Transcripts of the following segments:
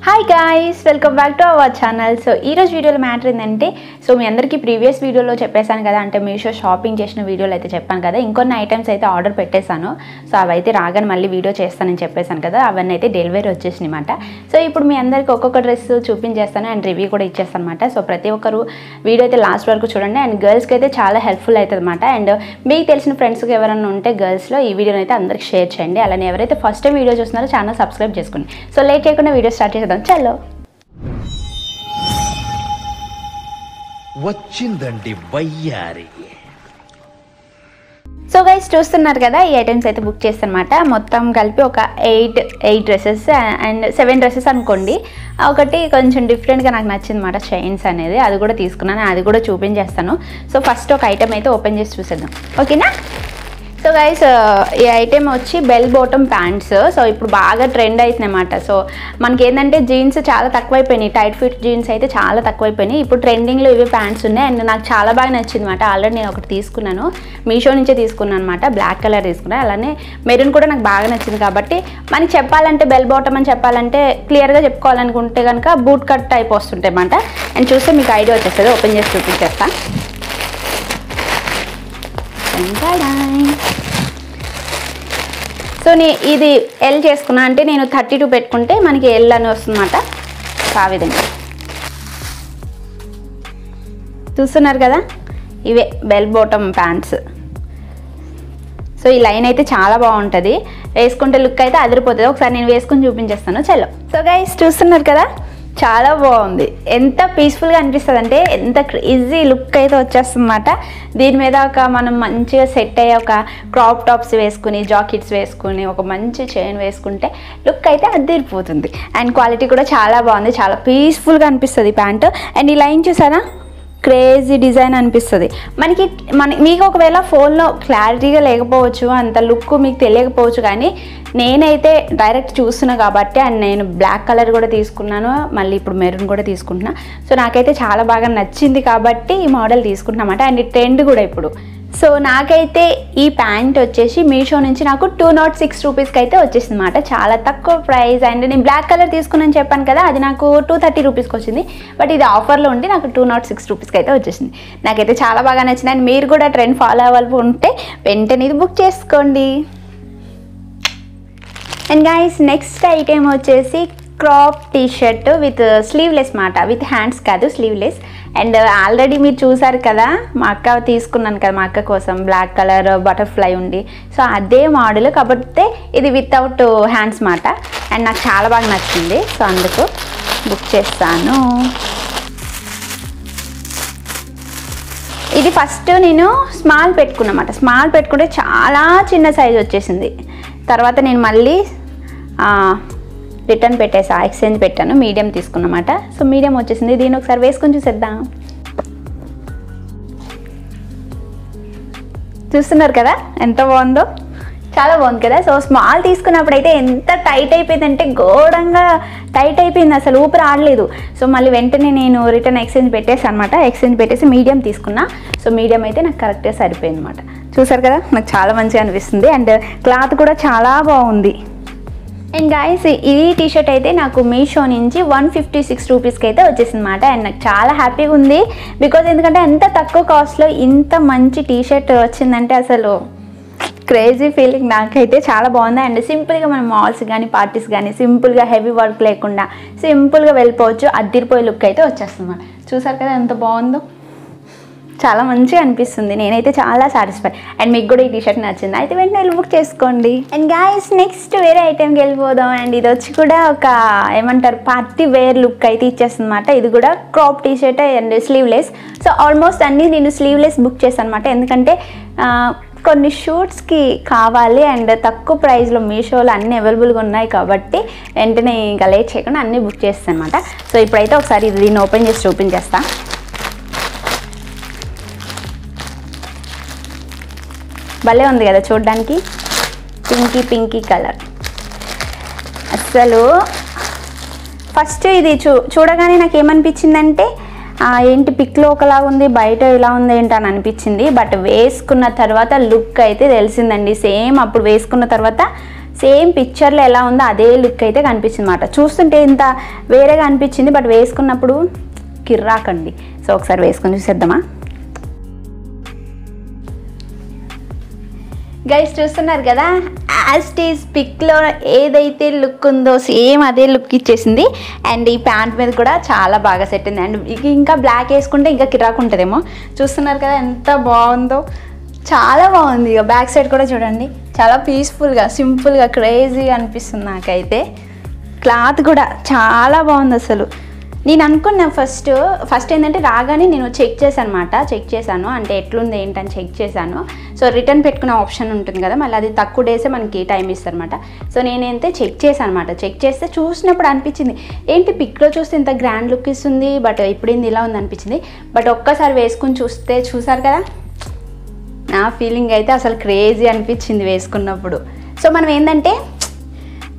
Hi guys, welcome back to our channel. So ఈరోజు వీడియోలో matter ఏంటంటే, సో మీ అందరికీ ప్రీవియస్ వీడియోలో చెప్పేశాను కదా, అంటే మీషో షాపింగ్ చేసిన వీడియోలో అయితే చెప్పాను కదా, ఇంకొన్ని ఐటమ్స్ అయితే ఆర్డర్ పెట్టేశాను. సో అవైతే రాగానే మళ్ళీ వీడియో చేస్తానని చెప్పేశాను కదా, అవన్నీ అయితే డెలివరీ వచ్చేసినాయి అనమాట. సో ఇప్పుడు మీ అందరికీ ఒక్కొక్క డ్రెస్ చూపించేస్తాను అండ్ రివ్యూ కూడా ఇచ్చేస్తాను అనమాట. సో ప్రతి ఒక్కరు వీడియో అయితే లాస్ట్ వరకు చూడండి. అండ్ గర్ల్స్కి అయితే చాలా హెల్ప్ఫుల్ అవుతుంది అనమాట. అండ్ మీకు తెలిసిన ఫ్రెండ్స్కి ఎవరైనా ఉంటే గర్ల్స్లో ఈ వీడియోని అయితే అందరికి షేర్ చేయండి. అలానే ఎవరైతే ఫస్ట్ టైం వీడియో చూస్తున్నారో ఛానల్ సబ్స్క్రైబ్ చేసుకోండి. సో లేట్ చేయకుండా వీడియో స్టార్ట్ చేద్దాం. చలో వచ్చిందండి వయ్యారి. సో గైస్ చూస్తున్నారు కదా, ఈ ఐటమ్స్ అయితే బుక్ చేస్తానమాట. మొత్తం కలిపి ఒక ఎయిట్ డ్రెస్సెస్ అండ్ 7 డ్రెస్సెస్ అనుకోండి. ఒకటి కొంచెం డిఫరెంట్గా నాకు నచ్చింది అనమాట, చైన్స్ అనేది, అది కూడా తీసుకున్నాను, అది కూడా చూపించేస్తాను. సో ఫస్ట్ ఒక ఐటమ్ అయితే ఓపెన్ చేసి చూసేద్దాం, ఓకేనా? సో గైస్ ఈ ఐటెం వచ్చి బెల్ బాటమ్ ప్యాంట్స్. సో ఇప్పుడు బాగా ట్రెండ్ అవుతుంది అన్నమాట. సో మనకి ఏంటంటే జీన్స్ చాలా తక్కువైపోయినాయి, టైట్ ఫిట్ జీన్స్ అయితే చాలా తక్కువైపోయినాయి. ఇప్పుడు ట్రెండింగ్లో ఇవి ప్యాంట్స్ ఉన్నాయి అండ్ నాకు చాలా బాగా నచ్చింది అనమాట. ఆల్రెడీ నేను ఒకటి తీసుకున్నాను, మీషో నుంచే తీసుకున్నాను అనమాట, బ్లాక్ కలర్ తీసుకున్నాను. అలానే మెరూన్ కూడా నాకు బాగా నచ్చింది. కాబట్టి మనకి చెప్పాలంటే బెల్ బాటమ్ అని చెప్పాలంటే క్లియర్గా చెప్పుకోవాలనుకుంటే కనుక బూట్ కట్ టైప్ వస్తుంటాయి అన్నమాట. అండ్ చూస్తే మీకు ఐడియా వచ్చేస్తుంది. ఓపెన్ చేసి చూపించేస్తా. సో ఇది ఎల్ చేసుకున్నా, అంటే నేను 32 పెట్టుకుంటే మనకి ఎల్ అని వస్తుందన్నమాట. ఆ విధంగా చూస్తున్నారు కదా, ఇవే బెల్ బాటమ్ ప్యాంట్స్. సో ఈ లైన్ అయితే చాలా బాగుంటుంది, వేసుకుంటే లుక్ అయితే అదిరిపోతుంది. ఒకసారి నేను వేసుకుని చూపించేస్తాను, చలో. సో గైస్ చూస్తున్నారు కదా, చాలా బాగుంది. ఎంత పీస్ఫుల్గా అనిపిస్తుంది అంటే ఎంత ఈజీ లుక్ అయితే వచ్చేస్తుంది అన్నమాట. దీని మీద ఒక మనం మంచిగా సెట్ అయ్యే ఒక క్రాప్ టాప్స్ వేసుకుని, జాకెట్స్ వేసుకుని, ఒక మంచి చైన్ వేసుకుంటే లుక్ అయితే అదిరిపోతుంది. అండ్ క్వాలిటీ కూడా చాలా బాగుంది, చాలా పీస్ఫుల్గా అనిపిస్తుంది ప్యాంట్. అండ్ ఈ లైన్ చూసారా, క్రేజీ డిజైన్ అనిపిస్తుంది మీకు. ఒకవేళ ఫోన్లో క్లారిటీగా లేకపోవచ్చు, అంత లుక్ మీకు తెలియకపోవచ్చు, కానీ నేనైతే డైరెక్ట్ చూస్తున్నా కాబట్టి, అండ్ నేను బ్లాక్ కలర్ కూడా తీసుకున్నాను, మళ్ళీ ఇప్పుడు మెరూన్ కూడా తీసుకుంటున్నా. సో నాకైతే చాలా బాగా నచ్చింది కాబట్టి ఈ మోడల్ తీసుకుంటున్నామాట. అండ్ ఈ ట్రెండ్ కూడా ఇప్పుడు. సో నాకైతే ఈ ప్యాంట్ వచ్చేసి మీషో నుంచి నాకు 206 రూపీస్కి అయితే వచ్చేసింది అనమాట, చాలా తక్కువ ప్రైస్. అండ్ నేను బ్లాక్ కలర్ తీసుకున్నాను చెప్పాను కదా, అది నాకు 230 రూపీస్కి వచ్చింది. బట్ ఇది ఆఫర్లో ఉండి నాకు 206 రూపీస్కి అయితే వచ్చేసింది. నాకైతే చాలా బాగా నచ్చింది. అండ్ మీరు కూడా ట్రెండ్ ఫాలో అవ్వాలి ఉంటే వెంటనే ఇది బుక్ చేసుకోండి. అండ్ గైస్ నెక్స్ట్ ఐటెం వచ్చేసి crop T shirt with sleeveless మాట, విత్ హ్యాండ్స్ కాదు, స్లీవ్లెస్. అండ్ ఆల్రెడీ మీరు చూసారు కదా, మా అక్క తీసుకున్నాను కదా, మా అక్క కోసం బ్లాక్ కలర్ బటర్ఫ్లై ఉండి, సో అదే మోడల్, కాకపోతే ఇది వితౌట్ హ్యాండ్స్ మాట. అండ్ నాకు చాలా బాగా నచ్చింది, సో అందుకు బుక్ చేస్తాను. ఇది ఫస్ట్ నేను స్మాల్ పెట్టుకున్నమాట, స్మాల్ పెట్టుకుంటే చాలా చిన్న సైజ్ వచ్చేసింది. తర్వాత నేను మళ్ళీ రిటర్న్ పెట్టేసా, ఎక్స్చేంజ్ పెట్టాను, మీడియం తీసుకున్నమాట. సో మీడియం వచ్చేసింది. దీన్ని ఒకసారి వేసుకొని చూసేద్దాం. చూస్తున్నారు కదా ఎంత బాగుందో, చాలా బాగుంది కదా. సో స్మాల్ తీసుకున్నప్పుడు అయితే ఎంత టైట్ అయిపోయిందంటే ఘోరంగా టైట్ అయిపోయింది, అసలు ఊపిరి ఆడలేదు. సో మళ్ళీ వెంటనే నేను రిటర్న్ ఎక్స్చేంజ్ పెట్టేసాను అనమాట. ఎక్స్చేంజ్ పెట్టేసి మీడియం తీసుకున్నా. సో మీడియం అయితే నాకు కరెక్ట్గా సరిపోయింది అనమాట. చూసారు కదా, నాకు చాలా మంచిగా అనిపిస్తుంది. అండ్ క్లాత్ కూడా చాలా బాగుంది. అండ్ గాయస్ ఈ టీషర్ట్ అయితే నాకు మీషో నుంచి 156 రూపీస్కి అయితే వచ్చేసింది అనమాట. అండ్ నాకు చాలా హ్యాపీగా ఉంది, బికాజ్ ఎందుకంటే ఎంత తక్కువ కాస్ట్లో ఇంత మంచి టీషర్ట్ వచ్చిందంటే అసలు క్రేజీ ఫీలింగ్. నాకైతే చాలా బాగుంది. అండ్ సింపుల్గా మనం మాల్స్ కానీ పార్టీస్ కానీ సింపుల్గా హెవీ వర్క్ లేకుండా సింపుల్గా వెళ్ళిపోవచ్చు, అద్దిరిపోయే లుక్ అయితే వచ్చేస్తుంది అన్నమాట. చూసారు కదా ఎంత బాగుందో, చాలా మంచిగా అనిపిస్తుంది. నేనైతే చాలా సాటిస్ఫై. అండ్ మీకు కూడా ఈ టీషర్ట్ నచ్చింది అయితే వెంటనే వెళ్ళి బుక్ చేసుకోండి. అండ్ గాయస్ నెక్స్ట్ వేరే ఐటెంకి వెళ్ళిపోదాం. అండ్ ఇది వచ్చి కూడా ఒక ఏమంటారు పార్టీ వేర్ లుక్ అయితే ఇచ్చేస్తుంది అనమాట. ఇది కూడా crop T-shirt and sleeveless. So almost అన్నీ నేను స్లీవ్లెస్ బుక్ చేస్తాను అనమాట, ఎందుకంటే కొన్ని షూట్స్కి కావాలి అండ్ తక్కువ ప్రైస్లో మీషోలో అన్నీ అవైలబుల్గా ఉన్నాయి కాబట్టి వెంటనే ఇంకా లేట్ చేయకుండా అన్నీ బుక్ చేస్తాను అనమాట. సో ఇప్పుడైతే ఒకసారి దీన్ని ఓపెన్ చేసి చూపించేస్తాను. భలే ఉంది కదా చూడడానికి, పింకీ కలర్. అసలు ఫస్ట్ ఇది చూడగానే నాకు ఏమనిపించిందంటే, ఏంటి పిక్లో ఒకలా ఉంది, బయట ఇలా ఉంది ఏంటి అని అనిపించింది. బట్ వేసుకున్న తర్వాత లుక్ అయితే తెలిసిందండి, సేమ్ అప్పుడు వేసుకున్న తర్వాత సేమ్ పిక్చర్లో ఎలా ఉందో అదే లుక్ అయితే కనిపిస్తుంది అన్నమాట. చూస్తుంటే ఇంత వేరేగా అనిపించింది, బట్ వేసుకున్నప్పుడు కిర్రాకండి. సో ఒకసారి వేసుకొని చూసేద్దామా. గైస్ చూస్తున్నారు కదా, యాజ్ టీజ్ పిక్లో ఏదైతే లుక్ ఉందో సేమ్ అదే లుక్ ఇచ్చేసింది. అండ్ ఈ ప్యాంట్ మీద కూడా చాలా బాగా సెట్ అయింది. అండ్ ఇంకా బ్లాక్ వేసుకుంటే ఇంకా కిరాకు ఉంటుందేమో. చూస్తున్నారు కదా ఎంత బాగుందో, చాలా బాగుంది. ఇక బ్యాక్ సైడ్ కూడా చూడండి, చాలా పీస్ఫుల్గా సింపుల్గా క్రేజీగా అనిపిస్తుంది నాకైతే. క్లాత్ కూడా చాలా బాగుంది అసలు. నేను అనుకున్నా ఫస్ట్ ఏంటంటే రాగానే నేను చెక్ చేశాను అంటే ఎట్లుంది ఏంటని చెక్ చేశాను. సో రిటర్న్ పెట్టుకునే ఆప్షన్ ఉంటుంది కదా, మళ్ళీ అది తక్కువ డేసే మనకి టైం ఇస్తారనమాట. సో నేనైతే చెక్ చేశాను అనమాట. చెక్ చేస్తే చూసినప్పుడు అనిపించింది ఏంటి పిక్లో చూస్తే ఇంత గ్రాండ్ లుక్ ఇస్తుంది, బట్ ఇప్పుడు ఏంది ఇలా ఉంది అనిపించింది. బట్ ఒక్కసారి వేసుకుని చూసారు కదా, నా ఫీలింగ్ అయితే అసలు క్రేజీ అనిపించింది వేసుకున్నప్పుడు. సో మనం ఏంటంటే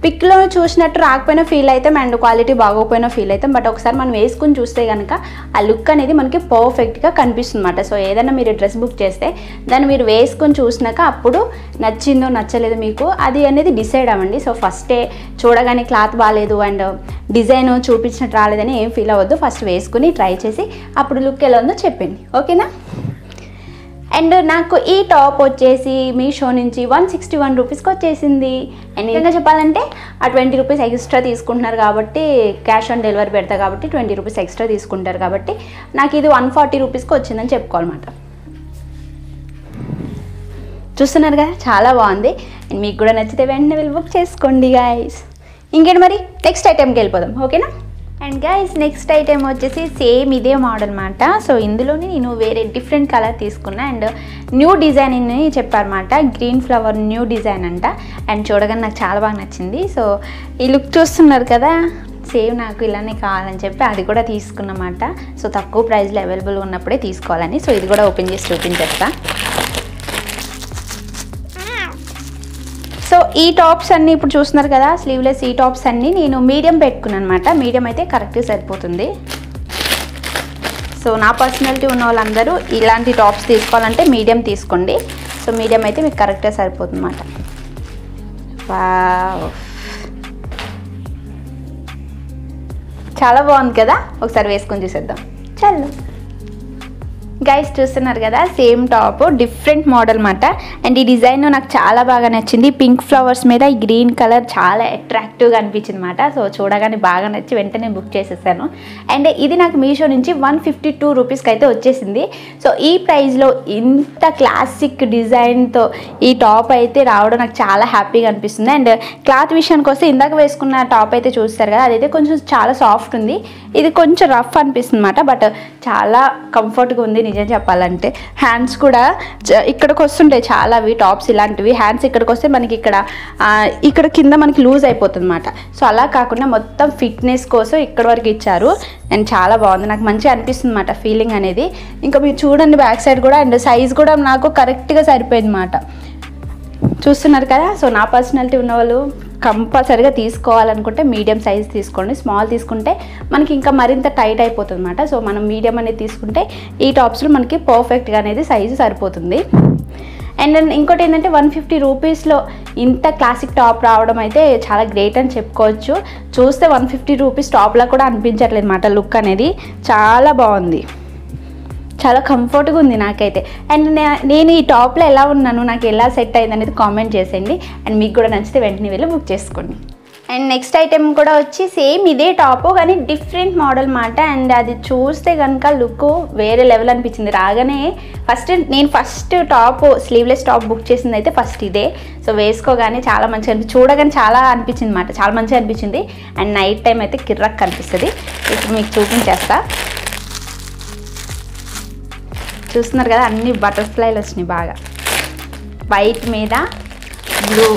పిక్లో చూసినట్టు రాకపోయినా ఫీల్ అవుతాం, అండ్ క్వాలిటీ బాగోకపోయినా ఫీల్ అవుతాం. బట్ ఒకసారి మనం వేసుకుని చూస్తే కనుక ఆ లుక్ అనేది మనకి పర్ఫెక్ట్గా కనిపిస్తుంది అన్నమాట. సో ఏదైనా మీరు డ్రెస్ బుక్ చేస్తే దాన్ని మీరు వేసుకొని చూసినాక అప్పుడు నచ్చిందో నచ్చలేదో మీకు అది అనేది డిసైడ్ అవ్వండి. సో ఫస్టే చూడగానే క్లాత్ బాగాలేదు అండ్ డిజైన్ చూపించినట్టు రాలేదని ఏం ఫీల్ అవ్వద్దు. ఫస్ట్ వేసుకుని ట్రై చేసి అప్పుడు లుక్ ఎలా ఉందో చెప్పండి, ఓకేనా. అండ్ నాకు ఈ టాప్ వచ్చేసి మీషో నుంచి 161 రూపీస్కి వచ్చేసింది. అండ్ నిజంగా చెప్పాలంటే ఆ 20 రూపీస్ ఎక్స్ట్రా తీసుకుంటున్నారు కాబట్టి, క్యాష్ ఆన్ డెలివరీ పెడతా కాబట్టి 20 రూపీస్ ఎక్స్ట్రా తీసుకుంటారు కాబట్టి నాకు ఇది 140 రూపీస్కి వచ్చిందని చెప్పుకోవాలన్నమాట. చూస్తున్నారు కదా, చాలా బాగుంది. అండ్ మీకు కూడా నచ్చితే వెంటనే వెళ్ళి బుక్ చేసుకోండి గైస్. ఇంకేంటి మరి నెక్స్ట్ ఐటెంకి వెళ్ళిపోదాం, ఓకేనా. అండ్ గైస్ నెక్స్ట్ ఐటెం వచ్చేసి సేమ్ ఇదే మోడల్ అన్నమాట. సో ఇందులోనే నేను వేరే డిఫరెంట్ కలర్ తీసుకున్నా అండ్ న్యూ డిజైన్ అని చెప్పారన్నమాట. గ్రీన్ ఫ్లవర్ న్యూ డిజైన్ అంట. అండ్ చూడగానే నాకు చాలా బాగా నచ్చింది. సో ఈ లుక్ చూస్తున్నారు కదా, సేమ్ నాకు ఇలానే కావాలని చెప్పి అది కూడా తీసుకున్నమాట. సో తక్కువ ప్రైస్లో అవైలబుల్ ఉన్నప్పుడే తీసుకోవాలని. సో ఇది కూడా ఓపెన్ చేసి చూపించేస్తా. సో ఈ టాప్స్ అన్నీ ఇప్పుడు చూస్తున్నారు కదా, స్లీవ్లెస్ ఈ టాప్స్ అన్నీ నేను మీడియం పెట్టుకున్నాను అనమాట. మీడియం అయితే కరెక్ట్గా సరిపోతుంది. సో నా పర్సనాలిటీ ఉన్న వాళ్ళందరూ ఇలాంటి టాప్స్ తీసుకోవాలంటే మీడియం తీసుకోండి. సో మీడియం అయితే మీకు కరెక్ట్గా సరిపోతుంది అన్నమాట. వావ్, చాలా బాగుంది కదా, ఒకసారి వేసుకొని చూసేద్దాం. చలో గైస్ చూస్తున్నారు కదా, సేమ్ టాప్ డిఫరెంట్ మోడల్ అన్నమాట. అండ్ ఈ డిజైన్ నాకు చాలా బాగా నచ్చింది. పింక్ ఫ్లవర్స్ మీద ఈ గ్రీన్ కలర్ చాలా అట్రాక్టివ్గా అనిపించింది అన్నమాట. సో చూడగానే బాగా నచ్చి వెంటనే బుక్ చేసేసాను. అండ్ ఇది నాకు మీషో నుంచి 152 రూపీస్కి అయితే వచ్చేసింది. సో ఈ ప్రైస్లో ఇంత క్లాసిక్ డిజైన్తో ఈ టాప్ అయితే రావడం నాకు చాలా హ్యాపీగా అనిపిస్తుంది. అండ్ క్లాత్ విషయానికి వస్తే ఇందాక వేసుకున్న టాప్ అయితే చూస్తారు కదా, అదైతే కొంచెం చాలా సాఫ్ట్ ఉంది. ఇది కొంచెం రఫ్ అనిపిస్తుంది అన్నమాట, బట్ చాలా కంఫర్ట్గా ఉంది నిజం చెప్పాలంటే. హ్యాండ్స్ కూడా ఇక్కడికి వస్తుంటాయి చాలా అవి టాప్స్ ఇలాంటివి. హ్యాండ్స్ ఇక్కడికి వస్తే మనకి ఇక్కడ కింద మనకి లూజ్ అయిపోతుంది అన్నమాట. సో అలా కాకుండా మొత్తం ఫిట్నెస్ కోసం ఇక్కడ వరకు ఇచ్చారు. అండ్ చాలా బాగుంది, నాకు మంచిగా అనిపిస్తుంది అన్నమాట ఫీలింగ్ అనేది. ఇంకా మీరు చూడండి బ్యాక్ సైడ్ కూడా, అండ్ సైజ్ కూడా నాకు కరెక్ట్గా సరిపోయింది అన్నమాట. చూస్తున్నారు కదా. సో నా పర్సనాలిటీ ఉన్నవాళ్ళు కంపల్సరీగా తీసుకోవాలనుకుంటే మీడియం సైజ్ తీసుకోండి. స్మాల్ తీసుకుంటే మనకి ఇంకా మరింత టైట్ అయిపోతుంది అన్నమాట. సో మనం మీడియం అనేది తీసుకుంటే ఈ టాప్స్లో మనకి పర్ఫెక్ట్గా అనేది సైజు సరిపోతుంది. అండ్ ఇంకోటి ఏంటంటే 150 రూపీస్లో ఇంత క్లాసిక్ టాప్ రావడం అయితే చాలా గ్రేట్ అని చెప్పుకోవచ్చు. చూస్తే 150 రూపీస్ టాప్లా కూడా అనిపించట్లేదు అన్నమాట. లుక్ అనేది చాలా బాగుంది, చాలా కంఫర్ట్గా ఉంది నాకైతే. అండ్ నేను ఈ టాప్లో ఎలా ఉన్నాను, నాకు ఎలా సెట్ అయింది అనేది కామెంట్ చేసేయండి. అండ్ మీకు కూడా నచ్చితే వెంటనే వెళ్ళి బుక్ చేసుకోండి. అండ్ నెక్స్ట్ ఐటెం కూడా వచ్చి సేమ్ ఇదే టాపు కానీ డిఫరెంట్ మోడల్ మాట. అండ్ అది చూస్తే కనుక లుక్ వేరే లెవెల్ అనిపించింది. రాగానే నేను first top sleeveless top book చేసింది అయితే ఫస్ట్ ఇదే. సో వేసుకోగానే చాలా మంచిగా చూడగానే చాలా అనిపించింది అన్నమాట, చాలా మంచిగా అనిపించింది. అండ్ నైట్ టైం అయితే కిర్రక్ కనిపిస్తుంది. ఇప్పుడు మీకు చూపించేస్తా. చూస్తున్నారు కదా, అన్ని బటర్ఫ్లైలు వచ్చినాయి బాగా. వైట్ మీద బ్లూ,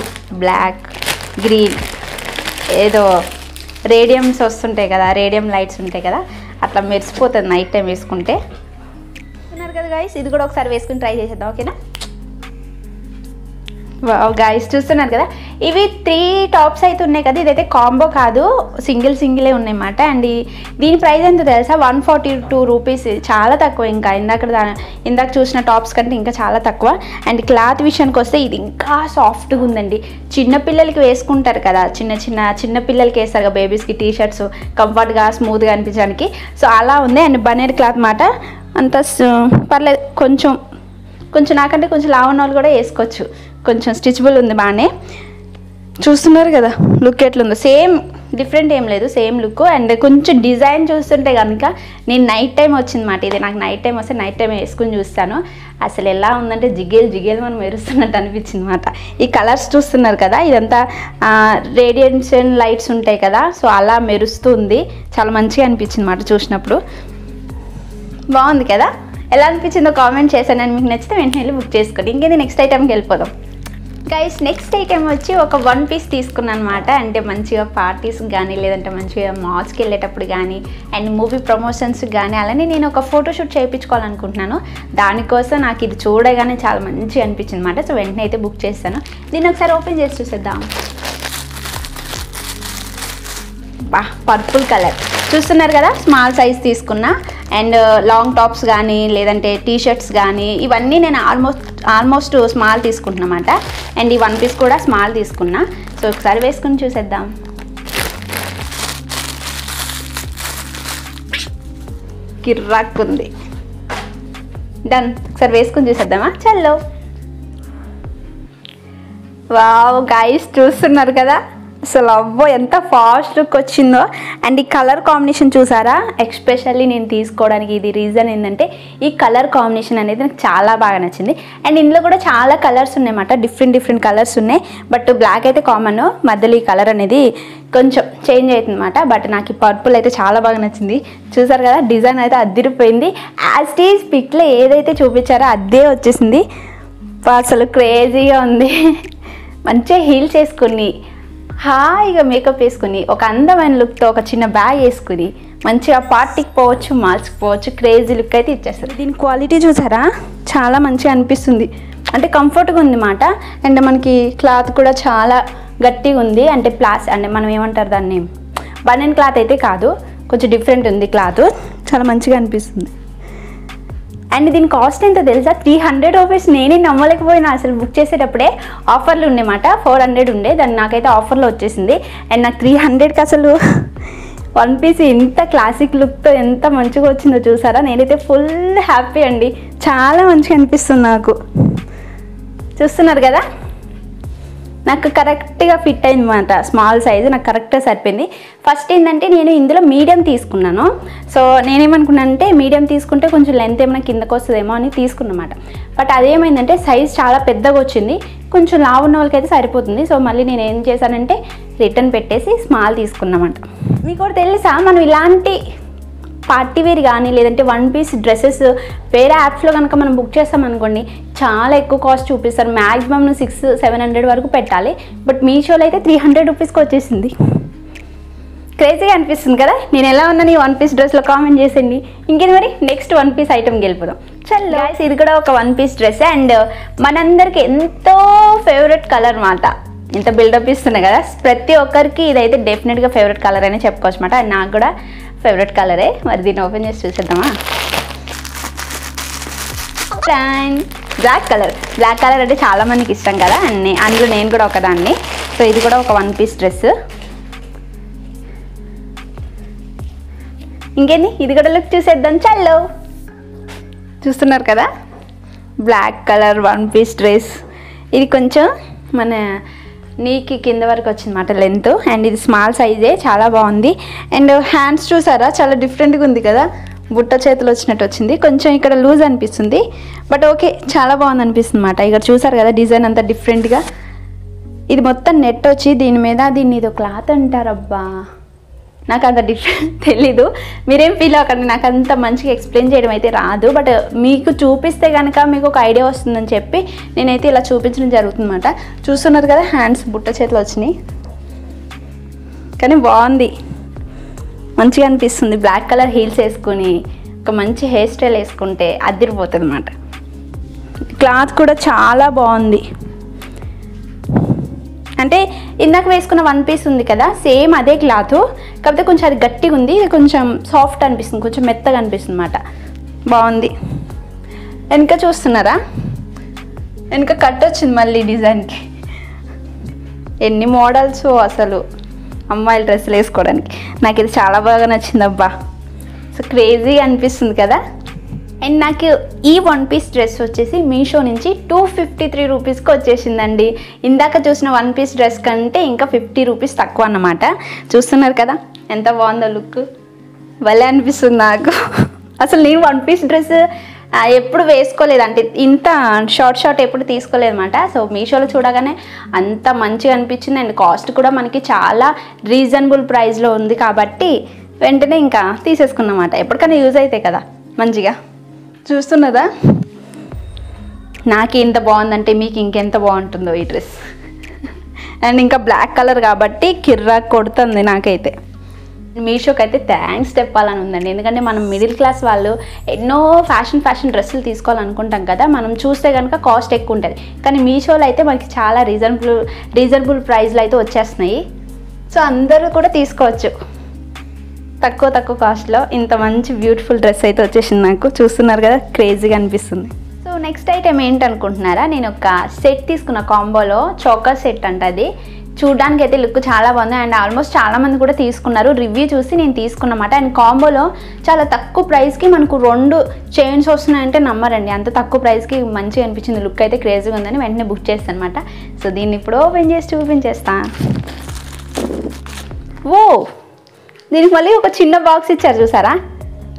బ్లాక్, గ్రీన్, ఏదో రేడియమ్స్ వస్తుంటాయి కదా, రేడియం లైట్స్ ఉంటాయి కదా, అట్లా మెరిసిపోతుంది నైట్ టైం వేసుకుంటే. చూస్తున్నారు కదా గైస్, ఇది కూడా ఒకసారి వేసుకుని ట్రై చేసేద్దాం, ఓకేనా. గైస్ చూస్తున్నారు కదా, ఇవి 3 టాప్స్ అయితే ఉన్నాయి కదా, ఇదైతే కాంబో కాదు, సింగిలే ఉన్నాయన్నమాట. అండ్ దీని ప్రైస్ ఎంత తెలుసా, 142 రూపీస్, చాలా తక్కువ. ఇంకా ఇందాక చూసిన టాప్స్ కంటే ఇంకా చాలా తక్కువ. అండ్ క్లాత్ విషయానికి వస్తే ఇది ఇంకా సాఫ్ట్గా ఉందండి. చిన్నపిల్లలకి వేసుకుంటారు కదా, చిన్న పిల్లలకి వేస్తారు కదా బేబీస్కి, టీషర్ట్స్ కంఫర్ట్గా స్మూత్గా అనిపించడానికి. సో అలా ఉంది. అండ్ బనేర్ క్లాత్ మాట అంత పర్లేదు, కొంచెం నాకంటే కొంచెం లావు ఉన్న వాళ్ళు కూడా వేసుకోవచ్చు. కొంచెం స్టిచబుల్ ఉంది బాగానే. చూస్తున్నారు కదా లుక్ ఎట్లుందో, సేమ్ డిఫరెంట్ ఏం లేదు, సేమ్ లుక్. అండ్ కొంచెం డిజైన్ చూస్తుంటే కనుక నేను నైట్ టైం వచ్చిందన్నమాట. ఇది నాకు నైట్ టైం వస్తే నైట్ టైం వేసుకుని చూస్తాను. అసలు ఎలా ఉందంటే జిగేలు మనం మెరుస్తున్నట్టు అనిపించింది అనమాట. ఈ కలర్స్ చూస్తున్నారు కదా, ఇదంతా రేడియేషన్ లైట్స్ ఉంటాయి కదా, సో అలా మెరుస్తుంది. చాలా మంచిగా అనిపించింది అనమాట చూసినప్పుడు. బాగుంది కదా, ఎలా అనిపించిందో కామెంట్ చేశాను. నేను మీకు నచ్చితే వెంటనే వెళ్ళి బుక్ చేసుకోండి. ఇంకేది నెక్స్ట్ ఐటెంకి వెళ్ళిపోదాం. గైస్ నెక్స్ట్ ఐటెం వచ్చి ఒక 1 పీస్ తీసుకున్నాను అనమాట. అంటే మంచిగా పార్టీస్కి కానీ, లేదంటే మంచిగా మాల్స్కి వెళ్ళేటప్పుడు కానీ, అండ్ మూవీ ప్రమోషన్స్కి కానీ, అలానే నేను ఒక ఫోటోషూట్ చేయించుకోవాలనుకుంటున్నాను. దానికోసం నాకు ఇది చూడగానే చాలా మంచిగా అనిపించింది అనమాట. సో వెంటనే అయితే బుక్ చేస్తాను. దీన్ని ఒకసారి ఓపెన్ చేసి చూసేద్దాం. పర్పుల్ కలర్ చూస్తున్నారు కదా, స్మాల్ సైజ్ తీసుకున్నా. అండ్ లాంగ్ టాప్స్ కానీ, లేదంటే టీషర్ట్స్ కానీ, ఇవన్నీ నేను ఆల్మోస్ట్ స్మాల్ తీసుకుంటున్నమాట. అండ్ ఈ 1 పీస్ కూడా స్మాల్ తీసుకున్నా. సో ఒకసారి వేసుకుని చూసేద్దాం. కిర్రాక్కుంది. డన్, ఒకసారి వేసుకుని చూసేద్దామా. చల్లో. వావ్ గైస్ చూస్తున్నారు కదా, అసలు అవ్వో ఎంత ఫాస్ట్ లుక్ వచ్చిందో. అండ్ ఈ కలర్ కాంబినేషన్ చూసారా, ఎక్స్పెషల్లీ నేను తీసుకోవడానికి ఇది రీజన్ ఏంటంటే ఈ కలర్ కాంబినేషన్ అనేది నాకు చాలా బాగా నచ్చింది. అండ్ ఇందులో కూడా చాలా కలర్స్ ఉన్నాయన్నమాట, డిఫరెంట్ కలర్స్ ఉన్నాయి. బట్ బ్లాక్ అయితే కామన్, మధ్యలో ఈ కలర్ అనేది కొంచెం చేంజ్ అవుతుంది అనమాట. బట్ నాకు ఈ పర్పుల్ అయితే చాలా బాగా నచ్చింది. చూసారు కదా, డిజైన్ అయితే అదిరిపోయింది. యాజ్ టీజ్ పిక్లో ఏదైతే చూపించారో అదే వచ్చేసింది. అసలు క్రేజీగా ఉంది. మంచిగా హీల్స్ వేసుకుని, హాయిగా మేకప్ వేసుకుని, ఒక అందమైన లుక్తో ఒక చిన్న బ్యాగ్ వేసుకుని మంచిగా పార్టీకి పోవచ్చు, మాల్స్కి పోవచ్చు. క్రేజీ లుక్ అయితే ఇచ్చేస్తారు. దీని క్వాలిటీ చూసారా, చాలా మంచిగా అనిపిస్తుంది. అంటే కంఫర్ట్గా ఉంది మాట. అండ్ మనకి క్లాత్ కూడా చాలా గట్టిగా ఉంది. అంటే అంటే మనం ఏమంటారు దాన్ని, బనియన్ క్లాత్ అయితే కాదు, కొంచెం డిఫరెంట్ ఉంది క్లాత్. చాలా మంచిగా అనిపిస్తుంది. అండ్ దీని కాస్ట్ ఎంత తెలుసా, 300 రూపీస్. నేనే నమ్మలేకపోయినా. అసలు బుక్ చేసేటప్పుడే ఆఫర్లు ఉండేమాట, 400 ఉండే, దాన్ని నాకైతే ఆఫర్లో వచ్చేసింది. అండ్ నాకు 300కి అసలు 1 పీస్ ఇంత క్లాసిక్ లుక్తో ఎంత మంచిగా వచ్చిందో చూసారా. నేనైతే ఫుల్ హ్యాపీ అండి, చాలా మంచిగా అనిపిస్తుంది నాకు. చూస్తున్నారు కదా, నాకు కరెక్ట్గా ఫిట్ అయింది అన్నమాట. స్మాల్ సైజు నాకు కరెక్ట్గా సరిపోయింది. ఫస్ట్ ఏంటంటే నేను ఇందులో మీడియం తీసుకున్నాను. సో నేనేమనుకున్నానంటే మీడియం తీసుకుంటే కొంచెం లెంత్ ఏమైనా కిందకు వస్తుందేమో అని తీసుకున్నమాట. బట్ అదేమైందంటే సైజ్ చాలా పెద్దగా వచ్చింది. కొంచెం లావు ఉన్న వాళ్ళకైతే సరిపోతుంది. సో మళ్ళీ నేను ఏం చేశానంటే రిటర్న్ పెట్టేసి స్మాల్ తీసుకున్నమాట. మీకు కూడా తెలుసా, మనం ఇలాంటి పార్టీ వేర్ కానీ, లేదంటే 1 పీస్ డ్రెస్సెస్ వేరే యాప్స్లో కనుక మనం బుక్ చేస్తామనుకోండి, చాలా ఎక్కువ కాస్ట్ చూపిస్తారు. మ్యాక్సిమం 600-700 వరకు పెట్టాలి. బట్ మీషోలో అయితే 300 రూపీస్కి వచ్చేసింది. క్రేజీగా అనిపిస్తుంది కదా. నేను ఎలా ఉన్నాను ఈ 1 పీస్ డ్రెస్లో కామెంట్ చేసేయండి. ఇంకేది మరి నెక్స్ట్ 1 పీస్ ఐటమ్కి వెళ్ళిపోదాం. చల్ గైస్, ఇది కూడా ఒక 1 పీస్ డ్రెస్. అండ్ మనందరికి ఎంతో ఫేవరెట్ కలర్ మాట. ఇంత బిల్డప్ ఇస్తున్నాయి కదా, ప్రతి ఒక్కరికి ఇదైతే డెఫినెట్గా ఫేవరెట్ కలర్ అని చెప్పుకోవచ్చు అనమాట. అండ్ నాకు కూడా ఫేవరెట్ కలరే. మరి దీన్ని ఓపెన్ చేసి చూసేద్దామా. బ్లాక్ కలర్ అంటే చాలా మందికి ఇష్టం కదా, అందులో నేను కూడా ఒకదాన్ని. సో ఇది కూడా ఒక 1 పీస్ డ్రెస్. ఇంకేంది, ఇది కూడా లుక్ చూసేద్దాం. చల్లో. చూస్తున్నారు కదా, బ్లాక్ కలర్ 1 పీస్ డ్రెస్. ఇది కొంచెం మన నీకి కింద వరకు వచ్చిందన్నమాట లెంత్. అండ్ ఇది స్మాల్ సైజే, చాలా బాగుంది. అండ్ హ్యాండ్స్ చూసారా, చాలా డిఫరెంట్గా ఉంది కదా, బుట్ట చేతులు వచ్చినట్టు వచ్చింది. కొంచెం ఇక్కడ లూజ్ అనిపిస్తుంది, బట్ ఓకే, చాలా బాగుంది అనిపిస్తుంది అన్నమాట. ఇక్కడ చూసారు కదా, డిజైన్ అంతా డిఫరెంట్గా. ఇది మొత్తం నెట్ వచ్చి దీని మీద, దీన్ని ఇదో క్లాత్ అంటారబ్బా, నాకు అంత డిఫరెంట్ తెలీదు. మీరేం ఫీల్ అవ్వకండి, నాకు అంత మంచిగా ఎక్స్ప్లెయిన్ చేయడం అయితే రాదు. బట్ మీకు చూపిస్తే కనుక మీకు ఒక ఐడియా వస్తుందని చెప్పి నేనైతే ఇలా చూపించడం జరుగుతుందన్నమాట. చూస్తున్నారు కదా, హ్యాండ్స్ బుట్ట చేతులు వచ్చినాయి, కానీ బాగుంది, మంచిగా అనిపిస్తుంది. బ్లాక్ కలర్ హీల్స్ వేసుకుని ఒక మంచి హెయిర్ స్టైల్ వేసుకుంటే అదిరిపోతుంది అన్నమాట. క్లాత్ కూడా చాలా బాగుంది. అంటే ఇందాక వేసుకున్న వన్ పీస్ ఉంది కదా, సేమ్ అదే క్లాత్, కాకపోతే కొంచెం అది గట్టిగా ఉంది, ఇది కొంచెం సాఫ్ట్ అనిపిస్తుంది, కొంచెం మెత్తగా అనిపిస్తుంది అన్నమాట. బాగుంది. వెనక చూస్తున్నారా, వెనక కట్ వచ్చింది మళ్ళీ డిజైన్కి. ఎన్ని మోడల్స్ అసలు అమ్మాయిల డ్రెస్సులు వేసుకోవడానికి. నాకు ఇది చాలా బాగా నచ్చింది అబ్బా. సో క్రేజీ అనిపిస్తుంది కదా. అండ్ నాకు ఈ వన్ పీస్ డ్రెస్ వచ్చేసి మీషో నుంచి 253 రూపీస్కి వచ్చేసిందండి. ఇందాక చూసిన వన్ పీస్ డ్రెస్ కంటే ఇంకా 50 రూపీస్ తక్కువ అన్నమాట. చూస్తున్నారు కదా ఎంత బాగుందో లుక్, భలే అనిపిస్తుంది నాకు. అసలు నేను వన్ పీస్ డ్రెస్ ఎప్పుడు వేసుకోలేదు, అంటే ఇంత షార్ట్ ఎప్పుడు తీసుకోలేదు అనమాట. సో మీషోలో చూడగానే అంత మంచిగా అనిపించింది. అండ్ కాస్ట్ కూడా మనకి చాలా రీజనబుల్ ప్రైస్లో ఉంది కాబట్టి వెంటనే ఇంకా తీసేసుకున్నమాట. ఎప్పటికైనా యూజ్ అవుతాయి కదా మంచిగా. చూస్తున్నదా, నాకు ఎంత బాగుందంటే మీకు ఇంకెంత బాగుంటుందో ఈ డ్రెస్. అండ్ ఇంకా బ్లాక్ కలర్ కాబట్టి కిర్రాక్ కొడుతుంది నాకైతే. మీషోకి అయితే థ్యాంక్స్ చెప్పాలని ఉందండి, ఎందుకంటే మనం మిడిల్ క్లాస్ వాళ్ళు ఎన్నో ఫ్యాషన్ డ్రెస్సులు తీసుకోవాలనుకుంటాం కదా, మనం చూస్తే కనుక కాస్ట్ ఎక్కువ ఉంటుంది. కానీ మీషోలో అయితే మనకి చాలా రీజనబుల్ ప్రైస్లో అయితే వచ్చేస్తున్నాయి. సో అందరూ కూడా తీసుకోవచ్చు తక్కువ కాస్ట్లో. ఇంత మంచి బ్యూటిఫుల్ డ్రెస్ అయితే వచ్చేసింది నాకు. చూస్తున్నారు కదా, క్రేజీగా అనిపిస్తుంది. సో నెక్స్ట్ ఐటెం ఏంటనుకుంటున్నారా, నేను ఒక సెట్ తీసుకున్న కాంబోలో, చోకర్ సెట్ అంట అది. చూడడానికి అయితే లుక్ చాలా బాగుంది. అండ్ ఆల్మోస్ట్ చాలామంది కూడా తీసుకున్నారు, రివ్యూ చూసి నేను తీసుకున్నమాట. అండ్ కాంబోలో చాలా తక్కువ ప్రైస్కి మనకు 2 చైన్స్ వస్తున్నాయంటే నమ్మరండి, అంత తక్కువ ప్రైస్కి మంచిగా అనిపించింది. లుక్ అయితే క్రేజీగా ఉందని వెంటనే బుక్ చేస్తాను అనమాట. సో దీన్ని ఇప్పుడు ఓపెన్ చేసి చూపించేస్తా. ఓ, దీనికి మళ్ళీ ఒక చిన్న బాక్స్ ఇచ్చారు చూసారా.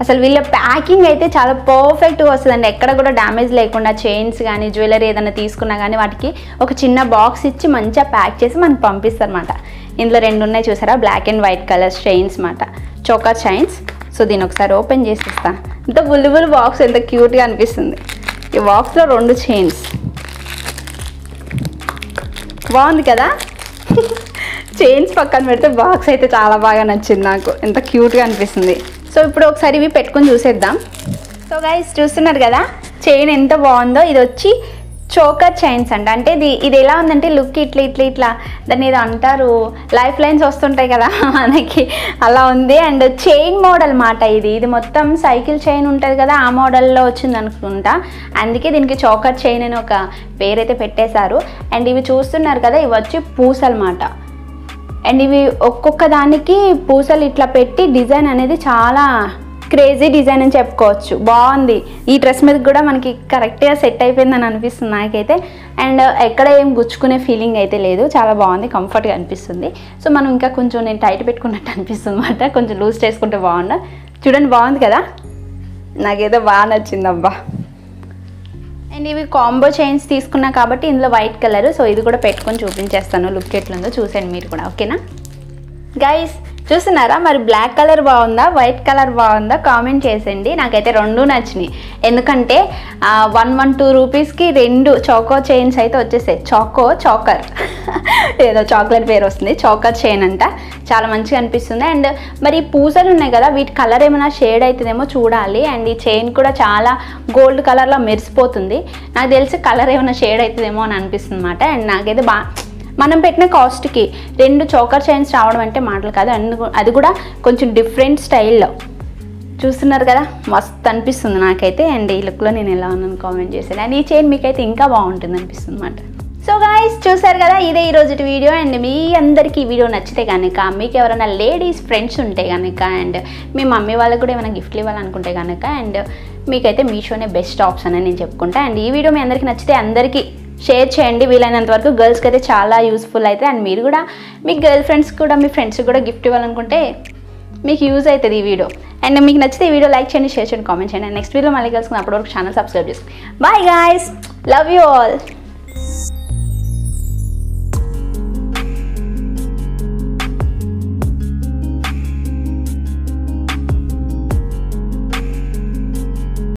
అసలు వీళ్ళ ప్యాకింగ్ అయితే చాలా పర్ఫెక్ట్గా వస్తుందండి, ఎక్కడ కూడా డ్యామేజ్ లేకుండా. చైన్స్ కానీ జ్యువెలరీ ఏదైనా తీసుకున్నా కానీ వాటికి ఒక చిన్న బాక్స్ ఇచ్చి మంచిగా ప్యాక్ చేసి మనకు పంపిస్తారు అనమాట. ఇందులో 2 ఉన్నాయి చూసారా, black and white colour chains అనమాట, చోకర్ చైన్స్. సో దీన్ని ఒకసారి ఓపెన్ చేసిస్తా. ఇంత బుల్లిబుల్ బాక్స్ ఎంత క్యూట్గా అనిపిస్తుంది. ఈ బాక్స్లో 2 చైన్స్, బాగుంది కదా. చైన్స్ పక్కన పెడితే బాక్స్ అయితే చాలా బాగా నచ్చింది నాకు, ఎంత క్యూట్గా అనిపిస్తుంది. సో ఇప్పుడు ఒకసారి ఇవి పెట్టుకొని చూసేద్దాం. సో గైస్ చూస్తున్నారు కదా చైన్ ఎంత బాగుందో. ఇది వచ్చి చోకర్ చైన్స్ అంట. అంటే ఇది ఎలా ఉందంటే లుక్ ఇట్లా దాన్ని ఏదో అంటారు, లైఫ్ లైన్స్ వస్తుంటాయి కదా మనకి, అలా ఉంది. అండ్ చైన్ మోడల్ మాట ఇది మొత్తం సైకిల్ చైన్ ఉంటుంది కదా, ఆ మోడల్లో వచ్చింది అనుకుంటా. అందుకే దీనికి చోకర్ చైన్ అని ఒక పేరైతే పెట్టేశారు. అండ్ ఇవి చూస్తున్నారు కదా, ఇవి వచ్చి పూసలు మాట. అండ్ ఇవి ఒక్కొక్క దానికి పూసలు ఇట్లా పెట్టి డిజైన్ అనేది చాలా క్రేజీ డిజైన్ అని చెప్పుకోవచ్చు. బాగుంది. ఈ డ్రెస్ మీద కూడా మనకి కరెక్ట్గా సెట్ అయిపోయిందని అనిపిస్తుంది నాకైతే. అండ్ ఎక్కడ ఏం గుచ్చుకునే ఫీలింగ్ అయితే లేదు, చాలా బాగుంది, కంఫర్ట్గా అనిపిస్తుంది. సో మనం ఇంకా కొంచెం నేను టైట్ పెట్టుకున్నట్టు అనిపిస్తుంది అన్నమాట, కొంచెం లూజ్ చేసుకుంటే బాగుండు. చూడండి బాగుంది కదా, నాకైతే బాగా నచ్చింది అబ్బా. అండ్ ఇవి కాంబో చైన్స్ తీసుకున్నా కాబట్టి ఇందులో వైట్ కలర్. సో ఇది కూడా పెట్టుకొని చూపించేస్తాను, లుక్ ఎట్లుందో చూసేయండి మీరు కూడా, ఓకేనా గైస్. చూస్తున్నారా, మరి బ్లాక్ కలర్ బాగుందా వైట్ కలర్ బాగుందా కామెంట్ చేసేయండి. నాకైతే 2 నచ్చినాయి, ఎందుకంటే 112 రూపీస్కి 2 చోకో చైన్స్ అయితే వచ్చేసాయి. చోకర్ ఏదో చాక్లెట్ పేరు వస్తుంది, చోకర్ చైన్ అంట. చాలా మంచిగా అనిపిస్తుంది. అండ్ మరి పూసలు ఉన్నాయి కదా, వీటి కలర్ ఏమైనా షేడ్ అవుతుందేమో చూడాలి. అండ్ ఈ చైన్ కూడా చాలా గోల్డ్ కలర్లో మెరిసిపోతుంది. నాకు తెలిసి కలర్ ఏమైనా షేడ్ అవుతుందేమో అని అనిపిస్తుంది అన్నమాట. అండ్ నాకైతే మనం పెట్టిన కాస్ట్కి 2 చోకర్ చైన్స్ రావడం అంటే మాటలు కాదు. అది కూడా కొంచెం డిఫరెంట్ స్టైల్లో. చూస్తున్నారు కదా, మస్తు అనిపిస్తుంది నాకైతే. అండ్ ఈ లుక్లో నేను ఎలా ఉన్నాను కామెంట్ చేశాను. అండ్ ఈ చైన్ మీకైతే ఇంకా బాగుంటుంది అనిపిస్తుంది అన్నమాట. సో గాయ్స్ చూసారు కదా, ఇదే ఈరోజు వీడియో. అండ్ మీ అందరికీ ఈ వీడియో నచ్చితే కనుక, మీకు ఎవరైనా లేడీస్ ఫ్రెండ్స్ ఉంటే కనుక, అండ్ మీ మమ్మీ వాళ్ళకి కూడా ఏమైనా గిఫ్ట్లు ఇవ్వాలనుకుంటే కనుక, అండ్ మీకైతే మీషోనే బెస్ట్ ఆప్షన్ అని నేను చెప్పుకుంటా. అండ్ ఈ వీడియో మీ అందరికీ నచ్చితే అందరికీ షేర్ చేయండి వీలైనంత వరకు. గర్ల్స్కి అయితే చాలా యూస్ఫుల్ అయితే. అండ్ మీరు కూడా మీ గర్ల్ ఫ్రెండ్స్ కూడా, మీ ఫ్రెండ్స్కి కూడా గిఫ్ట్ ఇవ్వాలనుకుంటే మీకు యూజ్ అవుతుంది ఈ వీడియో. అండ్ మీకు నచ్చితే ఈ వీడియో లైక్ చేయండి, షేర్ చేయండి, కామెంట్ చేయండి. నెక్స్ట్ వీడియో మళ్ళీ కలుసుకుని అప్పటి వరకు ఛానల్ సబ్స్క్రైబ్ చేసుకోండి. Bye guys, love you all.